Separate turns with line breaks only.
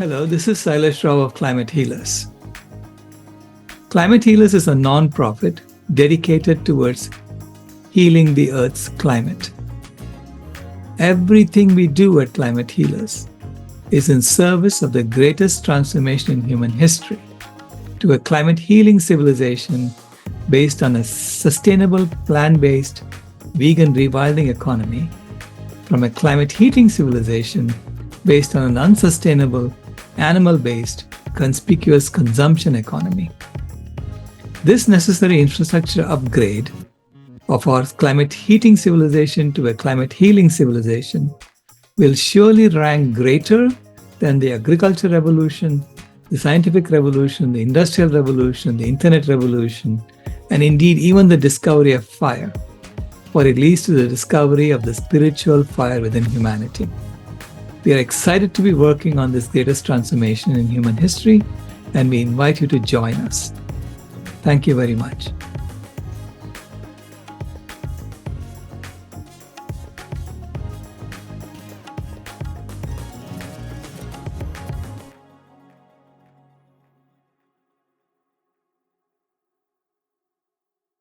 Hello, this is Sailesh Rao of Climate Healers. Climate Healers is a non-profit dedicated towards healing the Earth's climate. Everything we do at Climate Healers is in service of the greatest transformation in human history, to a climate healing civilization based on a sustainable, plant-based, vegan rewilding economy, from a climate heating civilization based on an unsustainable, animal-based, conspicuous consumption economy. This necessary infrastructure upgrade of our climate heating civilization to a climate healing civilization will surely rank greater than the agriculture revolution, the scientific revolution, the industrial revolution, the internet revolution, and indeed even the discovery of fire, for it leads to the discovery of the spiritual fire within humanity. We are excited to be working on this greatest transformation in human history, and we invite you to join us. Thank you very much.